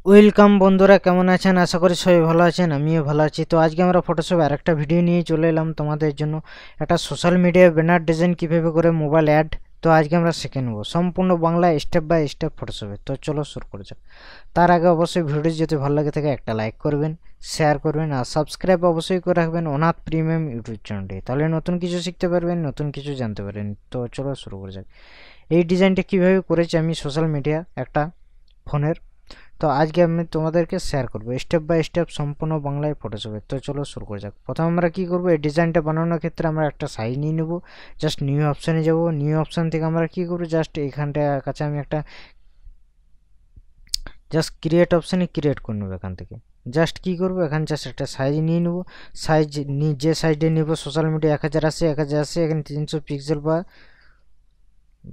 Welcome বন্ধুরা, কেমন আছেন? আশা করি সবাই ভালো আছেন, আমিও ভালো আছি। তো আজকে আমরা ফটোশপে আরেকটা ভিডিও নিয়ে চলে এলাম তোমাদের জন্য। একটা সোশ্যাল মিডিয়ায় ব্যানার ডিজাইন কীভাবে করে মোবাইল অ্যাড, তো আজকে আমরা শিখে নেব সম্পূর্ণ বাংলায় স্টেপ বাই স্টেপ ফটোশপে। তো চলো শুরু করে যাক। তার আগে অবশ্যই ভিডিওটি যদি ভালো লাগে থাকে একটা লাইক করবেন, শেয়ার করবেন আর সাবস্ক্রাইব অবশ্যই করে রাখবেন অনাথ প্রিমিয়াম ইউটিউব চ্যানেলটি, তাহলে নতুন কিছু শিখতে পারবেন, নতুন কিছু জানতে পারবেন। তো চলো শুরু করে যাক। এই ডিজাইনটা কীভাবে করেছি আমি সোশ্যাল মিডিয়া একটা ফোনের, তো আজকে আমি তোমাদেরকে শেয়ার করব স্টেপ বাই স্টেপ সম্পূর্ণ বাংলায় ফটোশপে। তো চলো শুরু করে যাক। প্রথমে আমরা কি করব, এই ডিজাইনটা বানানোর ক্ষেত্রে আমরা একটা সাইজ নিয়ে নেব। জাস্ট নিউ অপশানে যাব। নিউ অপশান থেকে আমরা কি করব, জাস্ট এখানটার কাছে আমি একটা জাস্ট ক্রিয়েট অপশানে ক্রিয়েট করে নেবো। এখান থেকে জাস্ট কি করব, এখানে জাস্ট একটা সাইজ নিয়ে নেব। সাইজ যে সাইজে নেব সোশ্যাল মিডিয়া 1080 এখানে 300 পিক্সেল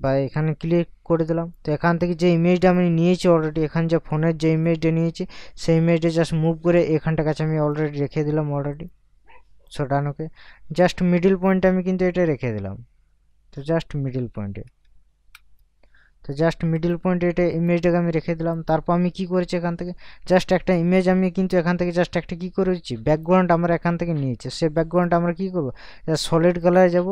বা এখানে ক্লিক করে দিলাম। তো এখান থেকে যে ইমেজটা আমি নিয়েছি অলরেডি, এখানে যে ফোনের যে ইমেজটা নিয়েছি সেই ইমেজটা জাস্ট মুভ করে এখানটার কাছে আমি অলরেডি রেখে দিলাম অলরেডি। সো ডান। ওকে, জাস্ট মিডিল পয়েন্টে আমি কিন্তু এটা রেখে দিলাম। তো জাস্ট মিডিল পয়েন্টে এটা ইমেজটাকে আমি রেখে দিলাম। তারপর আমি কি করেছি, এখান থেকে জাস্ট একটা ইমেজ আমি কিন্তু এখান থেকে জাস্ট একটা কি করেছি, ব্যাকগ্রাউন্ড আমরা এখান থেকে নিয়েছি। সে ব্যাকগ্রাউন্ড আমরা কি করব, সলিড কালারে যাব।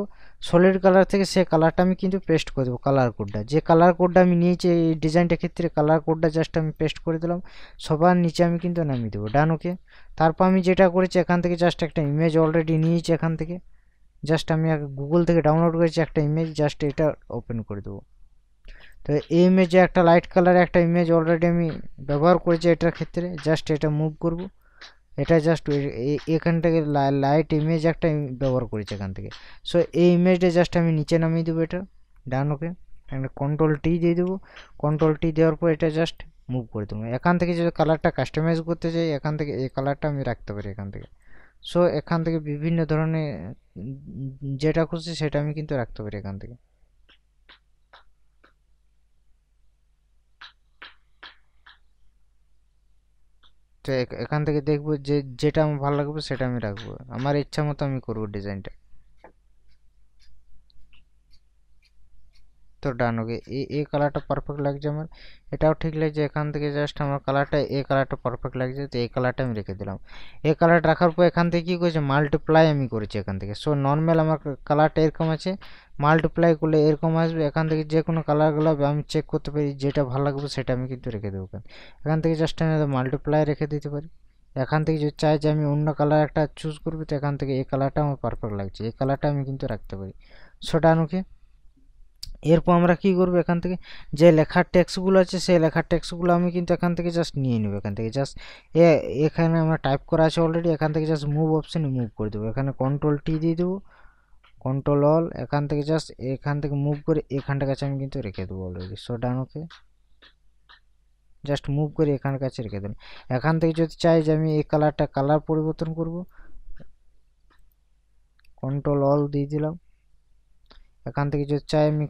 সলিড কালার থেকে সে কালারটা আমি কিন্তু পেস্ট করে দেবো। কালার কোডটা, যে কালার কোডটা আমি নিয়েছি এই ডিজাইনটার ক্ষেত্রে, কালার কোডটা জাস্ট আমি পেস্ট করে দিলাম। সবার নিচে আমি কিন্তু নামিয়ে দেবো। ডান। ওকে, তারপর আমি যেটা করেছি, এখান থেকে জাস্ট একটা ইমেজ অলরেডি নিয়েছি। এখান থেকে জাস্ট আমি গুগল থেকে ডাউনলোড করেছি একটা ইমেজ, জাস্ট এটা ওপেন করে দেবো। তো এই ইমেজে একটা লাইট কালারে একটা ইমেজ অলরেডি আমি ব্যবহার করেছি এটার ক্ষেত্রে। জাস্ট এটা মুভ করব। এটা জাস্ট এখান থেকে লাইট ইমেজ একটা ব্যবহার করেছি এখান থেকে। সো এই ইমেজটা জাস্ট আমি নিচে নামিয়ে দেবো এটা। ডান। ওকে, কন্ট্রোল টি দিয়ে দেবো। কন্ট্রোল টি দেওয়ার পর এটা জাস্ট মুভ করে দেবো। এখান থেকে যদি কালারটা কাস্টমাইজ করতে চাই, এখান থেকে এই কালারটা আমি রাখতে পারি এখান থেকে। সো এখান থেকে বিভিন্ন ধরনের যেটা খুশি সেটা আমি কিন্তু রাখতে পারি এখান থেকে। তো এখান থেকে দেখবো যে যেটা আমার ভালো লাগবে সেটা আমি রাখবো, আমার ইচ্ছা মতো আমি করবো ডিজাইনটা। তো ডান। ওকে, এই কালারটা পারফেক্ট লাগছে আমার, এটাও ঠিক লাগছে। এখান থেকে জাস্ট আমার কালারটা এই কালারটা পারফেক্ট লাগছে, তো এই কালারটা আমি রেখে দিলাম। এই কালারটা রাখার পর এখান থেকে কী করেছে, মাল্টিপ্লাই আমি করেছি এখান থেকে। সো নর্মাল আমার কালারটা এরকম আছে, মাল্টিপ্লাই করলে এরকম আসবে। এখান থেকে যে কোনো কালারগুলো আমি চেক করতে পারি, যেটা ভালো লাগবে সেটা আমি কিন্তু রেখে দেবো। এখান থেকে জাস্ট আমি মাল্টিপ্লাই রেখে দিতে পারি। এখান থেকে যদি চাই যে আমি অন্য কালার একটা চুজ করবো, তো এখান থেকে এই কালারটা আমার পারফেক্ট লাগছে, এই কালারটা আমি কিন্তু রাখতে পারি। সো ডান। ওকে, এরপর আমরা কি করব, এখান থেকে যে লেখার টেক্সটগুলো আছে সেই লেখার টেক্সটগুলো আমি কিন্তু এখান থেকে জাস্ট নিয়ে নেব। এখান থেকে জাস্ট এখানে আমরা টাইপ করা আছে অলরেডি, এখান থেকে জাস্ট মুভ অপশানে মুভ করে দেবো। এখানে কন্ট্রোল টি দিয়ে দেবো, কন্ট্রোল অল, এখান থেকে জাস্ট এখান থেকে মুভ করে এখানটার কাছে আমি কিন্তু রেখে দেবো অলরেডি। সো ডান। ওকে, জাস্ট মুভ করে এখানের কাছে রেখে দেন। এখান থেকে যদি চাই যে আমি এই কালার পরিবর্তন করব, কন্ট্রোল অল দিয়ে দিলাম। এখান থেকে যদি চাই আমি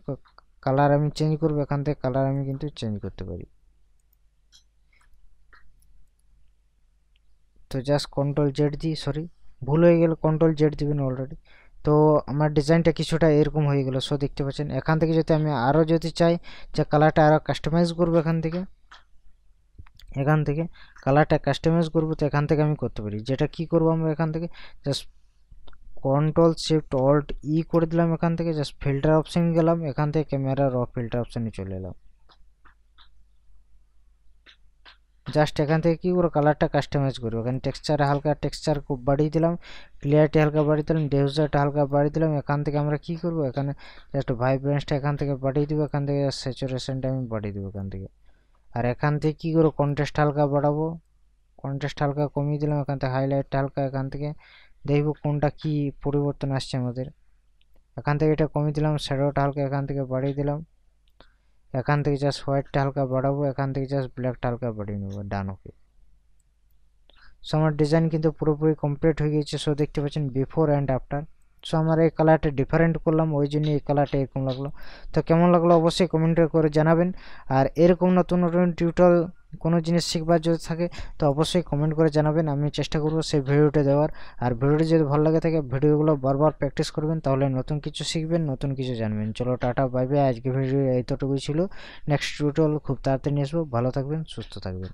কালার আমি চেঞ্জ করব, এখান থেকে কালার আমি কিন্তু চেঞ্জ করতে পারি। তো জাস্ট কন্ট্রোল জেড দিই, সরি ভুল হয়ে গেল, কন্ট্রোল জেড দিবেন অলরেডি। তো আমার ডিজাইনটা কিছুটা এরকম হয়ে গেল। সো দেখতে পাচ্ছেন, এখান থেকে যদি আমি আরও যদি চাই যে কালারটা আরও কাস্টমাইজ করবো, এখান থেকে কালারটা কাস্টমাইজ করবো, তো এখান থেকে আমি করতে পারি। যেটা কি করব, আমরা এখান থেকে জাস্ট কন্ট্রোল শিফট অল্ট ই করে দিলাম। এখান থেকে জাস্ট ফিল্টার অপশান গেলাম, এখান থেকে ক্যামেরা র ফিল্টার অপশানে চলে এলাম। জাস্ট এখান থেকে কী করে কালারটা কাস্টমাইজ করবো, এখানে টেক্সচার হালকা টেক্সচার খুব বাড়িয়ে দিলাম, ক্লিয়ারিটি হালকা বাড়িয়ে দিলাম, ডিফিউজারটা হালকা বাড়িয়ে দিলাম। এখান থেকে আমরা কি করব, এখানে জাস্ট ভাইব্রেন্সটা এখান থেকে বাড়িয়ে দেবো, এখান থেকে স্যাচুরেশনটা আমি বাড়িয়ে দেবো এখান থেকে। আর এখান থেকে কী করবো, কন্ট্রাস্ট হালকা বাড়াবো, কন্ট্রাস্ট হালকা কমিয়ে দিলাম। এখান থেকে হাইলাইটটা হালকা, এখান থেকে দেখবো কোনটা কি পরিবর্তন আসছে আমাদের। এখান থেকে এটা কমিয়ে দিলাম, শ্যাডোটা হালকা এখান থেকে বাড়িয়ে দিলাম। এখান থেকে জাস্ট হোয়াইটটা হালকা বাড়াবো, এখান থেকে জাস্ট ব্ল্যাকটা হালকা বাড়িয়ে নেবো। ডান। ওকে, সো আমার ডিজাইন কিন্তু পুরোপুরি কমপ্লিট হয়ে গেছে। সো দেখতে পাচ্ছেন বিফোর অ্যান্ড আফটার। সো আমার এই কালারটা ডিফারেন্ট করলাম, ওই জন্য এই কালারটা এরকম লাগলো। তো কেমন লাগলো অবশ্যই কমেন্টে করে জানাবেন। আর এরকম নতুন নতুন টিউটোরিয়াল কোনো জিনিস শিখবার যদি থাকে তো অবশ্যই কমেন্ট করে জানাবেন, আমি চেষ্টা করবো সেই ভিডিওটা দেওয়ার। আর ভিডিওটি যদি ভালো লাগে থাকে ভিডিওগুলো বারবার প্র্যাকটিস করবেন, তাহলে নতুন কিছু শিখবেন, নতুন কিছু জানবেন। চলো টাটা বাই বাই, আজকে ভিডিও এইতটুকুই ছিল। নেক্সট টিউটোরিয়াল খুব তাড়াতাড়ি নিয়ে আসবো। ভালো থাকবেন, সুস্থ থাকবেন।